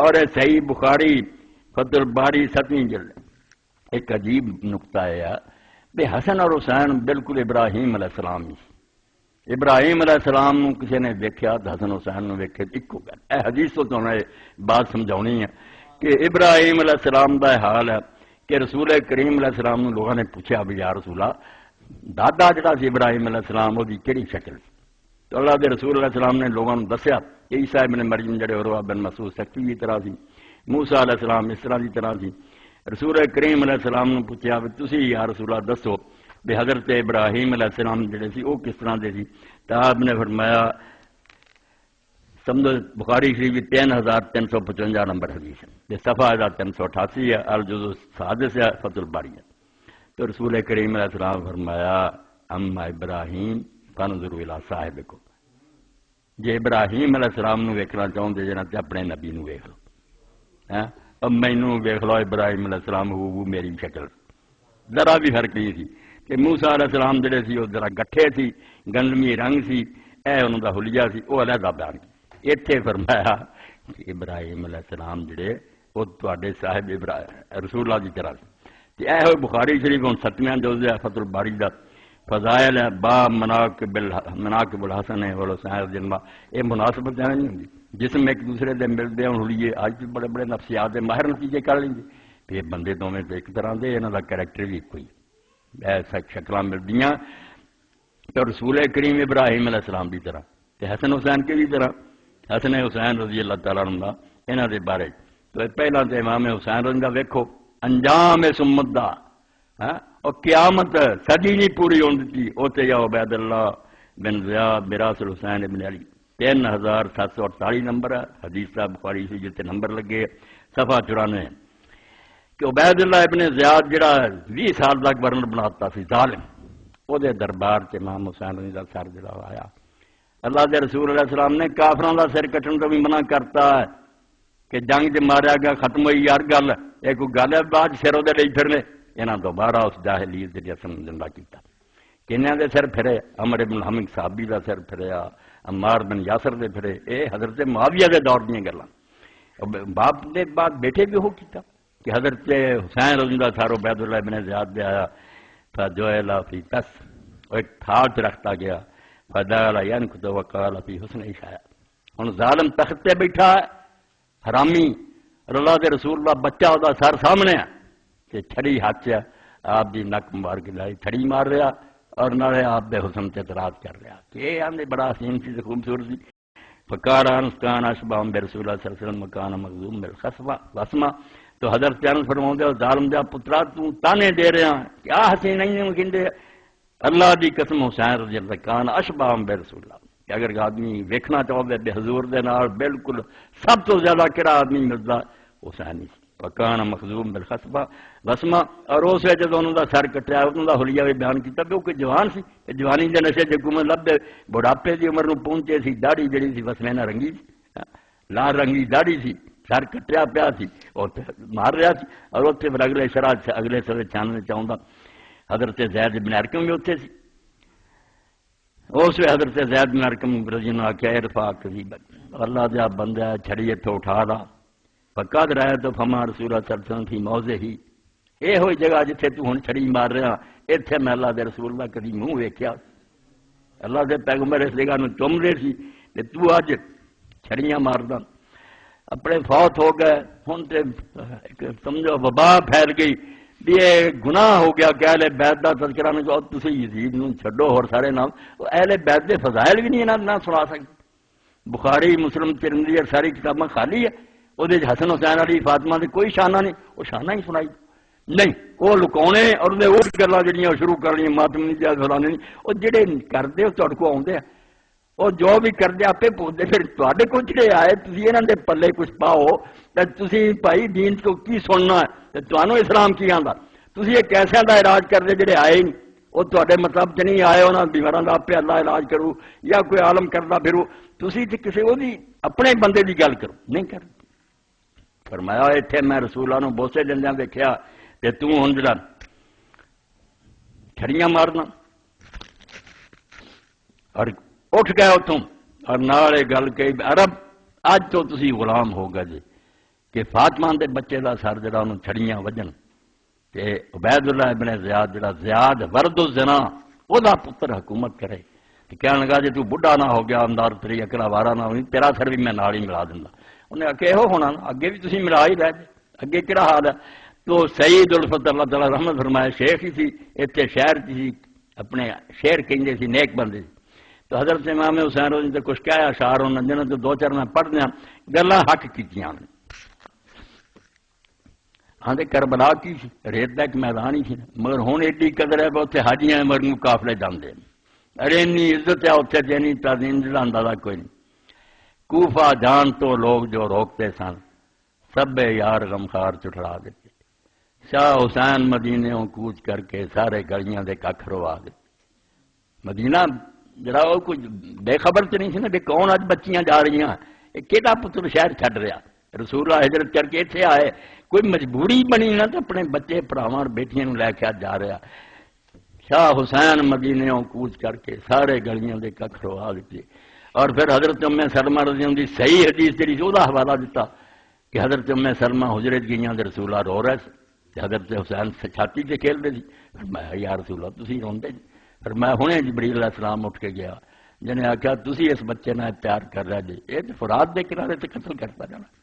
اور صحیح بخاری فتح الباری 7ویں جلد ایک عجیب نقطہ ہے بے حسن اور حسین بالکل ابراہیم علیہ السلام ہی ابراہیم علیہ السلام نو کسی نے دیکھا تو حسن حسین نو ویکھے ایک ہو گیا. اے حدیث تو تمہیں بات سمجھاؤنی ہے کہ ابراہیم علیہ السلام دا حال ہے کہ رسول کریم علیہ السلام نو لوگوں نے پوچھا بھی یا رسول اللہ دادا جڑا سی ابراہیم علیہ السلام وہ کہڑی شکل سی تو اللہ دے رسول علیہ السلام نے لوگوں نے دسیا عیسیٰ ابن مریم جڑے عروہ بن مسعود سکتی کی طرح سی موسیٰ علیہ السلام اس طرح کی طرح سی. رسول کریم علیہ السلام نے پوچھا بھی تسی یا رسول اللہ دسو بھی حضرت ابراہیم علیہ السلام جڑے سی وہ کس طرح دے سی تو آپ نے فرمایا سمجھو بخاری شریف 3355 نمبر حدیث ہے صفحہ 388 ہے الجزء السادس ہے فتح الباری ہے. تو رسول کریم علیہ السلام فرمایا اما ابراہیم فانظروا الی صاحبکم جے ابراہیم علیہ السلام نو ویکھنا چاہندے جے تے اپنے نبی نو ویکھ لو اب مینوں ویکھ لو ابراہیم علیہ السلام وہ میری شکل ذرا بھی فرق نہیں سی کہ موسیٰ علیہ السلام جڑے سی وہ ذرا گٹھے سی گندمی رنگ سی اے انہوں دا حلیہ سی وہ علیحدہ بیان کی. اتنے فرمایا کہ ابراہیم علیہ السلام جڑے وہ تواڈے صاحب رسول اللہ کی طرح سی. اے ہوئے بخاری شریف ہوں 7واں جلد ہے فتح الباری دا فضائل ہے باب مناقب الحسن والحسین جنما یہ مناسبت نہیں ہوتی جسم ایک دوسرے دے ملتے ہیں لیے آج بھی بڑے بڑے نفسیات ماہر نتیجے کر لیں گے پھر بندے دونوں تو ایک طرح دے یہاں کا کریکٹر بھی ایک ہی ایسا شکل ملتی ہیں تو رسول کریم ابراہیم علیہ السلام کی طرح تو حسن حسین کی بھی طرح حسن حسین رضی اللہ تعالیٰ عنہ یہاں کے بارے تو پہلا تو امام حسین رضی اللہ ویکھو انجام سمت دا اور قیامت سڈی نہیں پوری ہونے دیتی اوتے یا عبید اللہ بن زیاد میراث الحسین ابن علی 3748 نمبر ہے حدیث صاحب بخاری سے جتنے نمبر لگے صفحہ 94 کہ عبید اللہ ابن زیاد جڑا 20 سال تک گورنر بناتا سی ظالم وہ دے دربار سے امام حسین رضی اللہ سر جڑا آیا اللہ دے رسول علیہ السلام نے کافراں دا سر کٹن تو بھی منع کرتا ہے کہ جنگ چ ماریا گیا ختم ہوئی یار گل یہ کوئی گل ہے بعد سر دے لئی پھرنے انہاں دوبارہ اس جاہلیت دے رسم زندہ کیتا کنیاں دے سر پھرے عمر بن حمق صحابی دا سر پھریا عمار بن یاسر دے پھرے اے حضرت معاویہ دے دور دیاں گلاں باپ دے بعد بیٹے بھی ہو کیتا کہ حضرت حسین رضی اللہ سارو عبید اللہ ابن زیاد دے آیا فجعل فی تس اور ایک تھاٹ رکھتا گیا فجعل ینکت وقال فی حسن عشاء ہن ظالم تخت تے بیٹھا ہے حرامی اور اللہ دے رسول اللہ بچہ دا سر سامنے ہے کہ چھڑی ہاتھ ہے آپ دی نک مار کے لائی چھڑی مار رہا اور نہ آپ دے حسن تے اعتراض کر رہا کہ یہ آندے بڑا حسین سی خوبصورتی فقال انس کان اشبہ برسول اللہ صلی اللہ علیہ وسلم مکان مغزوم بالخصبہ وسما تو حضرت انس فرماؤندے ہو ظالم دیا پترا تو تانے دے رہا کیا حسین نہیں کہندے اللہ دی قسم حسین رضی اللہ کان اشبہ برسول اللہ کہ اگر آدمی ویکھنا چاہے بے حضور دے نال بالکل سب تو زیادہ کہڑا آدمی ملدا حسین ہی وکان مخزوم بالخصبہ وسما اور اس وجہ جب انہوں دا سر کٹیا انہوں دا حلیہ بھی بیان کیتا کہ وہ کوئی جوان سی جوانی دے نشے چ حکومت لبے بڑھاپے دی عمر نو پہنچے سی داڑھی جڑی سی وسمے نہ رنگی سی لال رنگی داڑھی سی سر کٹیا پیا سی اور مار رہا سی اور اتنے پھر اگلے شرح اگلے سر چھاننے چاہتا حضرت زید بن ارقم بھی اتنے سی اس وقت حضرت زید بن ارقم رضی اللہ آخیا ارفع قضیبا اللہ دیا بندہ چھڑی اتوں اٹھا لا فقد رہے تو فما رسول اللہ صلی اللہ علیہ وسلم فی موضع ہی یہ ہوئی جگہ جتھے تو ہن چھڑی مار رہا اتنے میں اللہ دے رسول اللہ کدی منہ ویکھیا اللہ دے پیغمبر اس جگہ نو چوم رہے سی تے تو اج چھڑیاں ماردا اپنے فوت ہو گئے ہن تے سمجھو وبا پھیل گئی یہ گناہ ہو گیا کہ اہل بیت دا تذکرہ نے جو تسی یزید نو چھڈو اور سارے نام اہل بیت دے فضائل بھی نہیں انہاں نہ سنا سکتے بخاری مسلم ترمذی اور ساری کتاباں خالی ہے وہ حسن حسین علی فاطمہ کی کوئی شانہ نہیں وہ شانہ ہی سنائی نہیں وہ لکاؤنے اور وہ گلاں جڑیاں شروع کرنی ماتم نہیں دیا فلانے نہیں وہ جڑے کرتے وہ تہاڈے کو آتے ہیں وہ جو بھی کرتے آپ پوچھتے پھر تے کو جڑے آئے تھی یہاں دے پلے کچھ پاؤ تو تھی بھائی دین کو کی سننا ہے تو تمہوں اسلام کی آتا تھی یہ کیسے کا علاج کرتے جڑے آئے ہی نہیں وہ تے مطلب چ نہیں آئے انہوں بیماروں کا آپ اللہ علاج کرو یا کوئی عالم کرتا پھرو تھی کسی وہ اپنے بندے کی گل کرو نہیں کر فرمایا اتنے میں رسول اللہ بوسے دندیاں دیکھا کہ تم جڑا چھڑیاں مارنا اور اٹھ گئے اتوں اور نال گل کہی عرب اج تو تسی غلام ہو گئے جی کہ فاطمہ دے بچے دا سر جڑا انہوں چھڑیاں وجن تے عبید اللہ ابن زیاد جڑا زیاد ورد الزنا او دا پتر حکومت کرے تے کہنے لگا جی تو بڑھا نہ ہو گیا اندار تیری اکلا وارا نہ ہوئی تیرا سر بھی میں نال ہی ملا دیندا انہیں آخیا یہو ہونا اگے بھی تسی ملا ہی رہے اگے کہڑا حال ہے تو سعید الفت اللہ تعالیٰ رحمت فرمائے شیخ ہی سی اتنے شہر سی اپنے شہر کہیں سی نیک بندے سی تو حضرت امام حسین روزی تو کچھ کہا اشعار انہوں نے تو دو چار میں پڑھ دیا گلاں حق کیتیاں آدھے کربلا کی سی ریت کا ایک میدان ہی سی مگر ہوں ایڈی قدر ہے اتنے حاجیاں مرگو قافلے جاندے ارے اینی عزت ہے اتنے جینی تعظیم جڑا اندازہ کوئی نہیں کوفہ جان تو لوگ جو روکتے سن سب یار غمخار چٹڑا دیتے شاہ حسین مدینوں کوچ کر کے سارے گلیاں دے ککھ روا دیتے مدینہ جڑا وہ کچھ بے خبر تو نہیں سی نا کہ کون اج بچیاں جا رہی ہیں یہ کہڑا پتر شہر چھڈ رہا رسول اللہ ہجرت کر کے اتنے آئے کوئی مجبوری بنی نہ تو اپنے بچے بھراواں اور بیٹیاں نوں لے کے جا رہا شاہ حسین مدینوں کوچ کر کے سارے گلیاں دے ککھ روا دیتے اور پھر حضرت ام سلمہ رضی اللہ عنہ دی صحیح حدیث جڑی وہ حوالہ دیتا کہ حضرت ام سلمہ حجرے گئیاں تے رسول اللہ رو رہے تھے حضرت حسین چھاتی سے کھیل رہے تھے فرمایا یا رسول اللہ تسی روندے جی فرمایا ہنے جبریل علیہ السلام اٹھ کے گیا جنہیں آخیا تسی اس بچے نال پیار کر رہے جی یہ تو فرات دے کنارے تے قتل کرتا جانا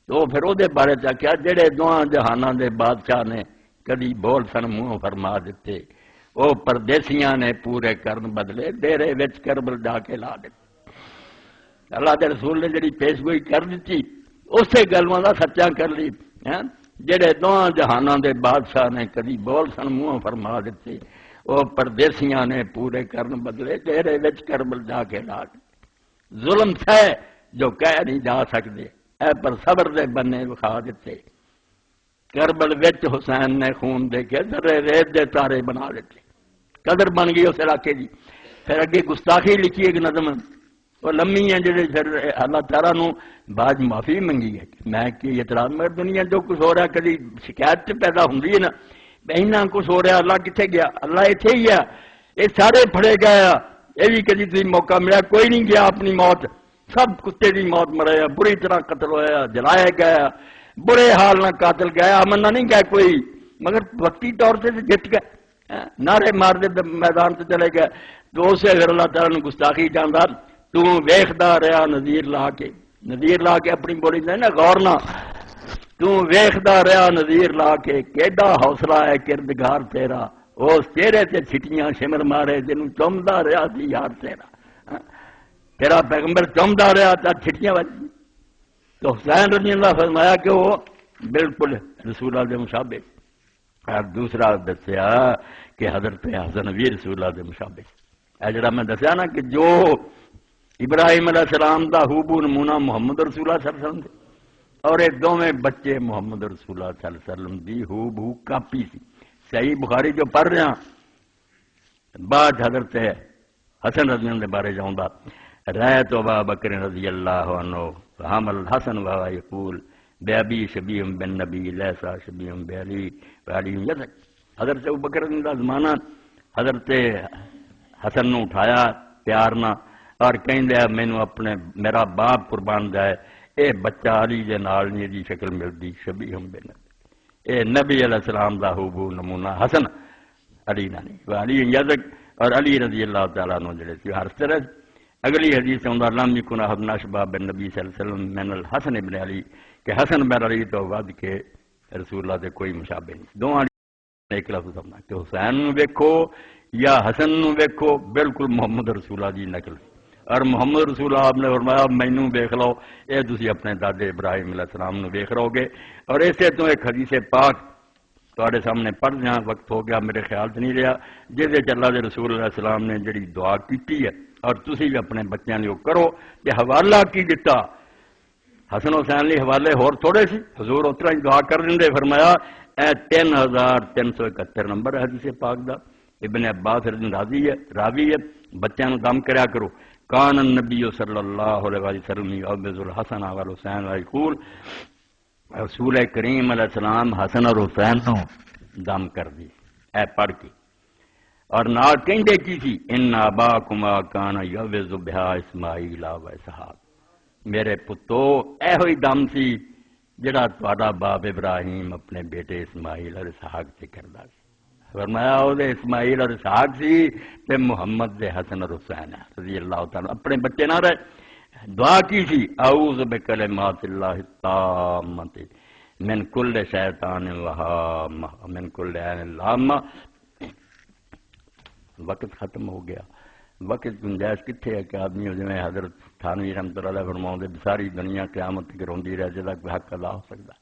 تو پھر وہ بارے آخیا جہے دونوں جہاناں دے بادشاہ نے کدی بول سن منہ فرما دیتے وہ پردیسیاں نے پورے کرن بدلے ڈیرے وچ کربل جا کے لا دیتے اللہ دے رسول نے جڑی پیش گوئی کر دیتی اسی گلوں کا سچا کر لی جہے دونوں جہاناں دے بادشاہ نے کدی بول سن منہ فرما دیتے وہ پردیسیاں نے پورے کرن بدلے ڈیرے وچ کربل جا کے لا دیتے ظلم ہے جو کہہ نہیں جا سکتے اے پر صبر دے بنے وکھا دیتے کربل وچ حسین نے خون دے کے ذرے ریت دے تارے بنا دیتے قدر بن گئی اس علاقے دی پھر اگے گستاخی لکھی ایک نظم وہ لمبی ہے جڑے پھر اللہ تعالیٰ نو بعد معافی منگی ہے میں کہ اعتراض میں دنیا جو کچھ ہو رہا ہے کدی شکایت پیدا ہوندی ہے نا بہنا کچھ ہو رہا اللہ کتنے گیا اللہ اتنے ہی ہے یہ سارے پھڑے گئے یہ بھی کدی تھی موقع ملا کوئی نہیں گیا اپنی موت سب کتے کی موت مرے بری طرح قتل ہوا جلایا گیا برے حال نہ قاتل گیا امن نہیں گیا کوئی مگر وقتی طور سے جت گئے نعرے مار دے میدان سے چلے گئے تو اسے اگر اللہ تعالیٰ نے گستاخی جانا تو ویخدا رہا نظیر لا کے اپنی بولی دے نا غور نہ تو ویخدا رہا نظیر لا کے کیڈا حوصلہ ہے کردگار تیرا اس چہرے تے چھٹیاں شمر مارے جنوں چومدا رہا سی یار تیرا پیغمبر چومدا رہا تا چھٹیاں بجی تو حسین رضی اللہ فرمایا کہ وہ بالکل رسول اللہ دے مشابہ اور دوسرا دسیا کہ حضرت حسن بھی رسول اللہ دے مشابہ اے جڑا میں دسیا نا کہ جو ابراہیم علیہ السلام دا ہوبو نمونہ محمد رسول اللہ صلی اللہ علیہ وسلم اور یہ دونوں بچے محمد رسول اللہ صلی اللہ علیہ وسلم دی ہوبو کاپی سی صحیح بخاری جو پڑھ رہا بعد حضرت حسن رضی اللہ بارے جاؤں بات رأيت أبا بكر رضي الله عنه فحمل الحسن وهو يقول بأبي شبيه بالنبي ليس شبيه بعلي وعلي يزك حضرت ابو بکر کا زمانہ حضرت حسن نو اٹھایا پیار نہ اور کہندے مینوں اپنے میرا باپ قربان جائے اے بچہ علی دے نال نہیں دی شکل ملدی شبیہ بالنبی اے نبی علیہ السلام دا ہوبو نمونہ حسن علی نہ نہیں وعلی یزک اور علی رضی اللہ تعالیٰ عنہ جڑے سی ہر طرح اگلی حدیث میں لم یکن احد اشبہ بالنبی صلی اللہ علیہ وسلم من الحسن ابن علی کہ حسن بن علی تو ود کے رسول اللہ دے کوئی مشابہ نہیں دو ایک لفظ سمجھنا کہ حسین نو ویکھو یا حسن نو ویکھو بالکل محمد رسول اللہ دی نقل اور محمد رسول اللہ آپ نے فرمایا مینوں ویکھ لو اے تسی اپنے دادے ابراہیم علیہ السلام نو ویکھ رہو گے اور ایسے تو ایک حدیث پاک تواڈے سامنے پڑھ دیا وقت ہو گیا میرے خیال سے نہیں رہا جس اللہ دے رسول علیہ السلام نے جڑی دعا کیتی ہے اور تسی بھی اپنے بچیاں لیے کرو کہ حوالہ کی دتا حسن حسین لی حوالے ہور تھوڑے سی حضور اتنا ہی دعا کر دیں فرمایا اے 3371 نمبر ہے حدیث پاک دا ابن عباس راضی ہے بچیاں نو دم کریا کرو کان النبی صلی اللہ علیہ وسلم یعوذ الحسن والحسین ویقول رسول کریم علیہ السلام حسن اور حسین نو دم کر دی اے پڑھ کے اور نال کہندے کی سی ان اباکما کان یعوذ بها اسماعیل و اسحاق میرے پتو اے ہوئی دم سی جڑا تہاڈا باپ ابراہیم اپنے بیٹے اسماعیل اور اسحاق سے کردا سی فرمایا او دے اسماعیل اور اسحاق سی تے محمد دے حسن اور حسین رضی اللہ تعالیٰ اپنے بچے نہ رہے دعا کی سی اعوذ بکلمات اللہ التامۃ من کل شیطان وہامہ من کل عین لامہ. وقت ختم ہو گیا. وقت گنجائش کتنے ہے کہ آدمی جی حضرت تھانوی رحمۃ اللہ علیہ فرماؤں دے ساری دنیا قیامت تک روندی رہ جائے کوئی حق ادا ہو سکتا.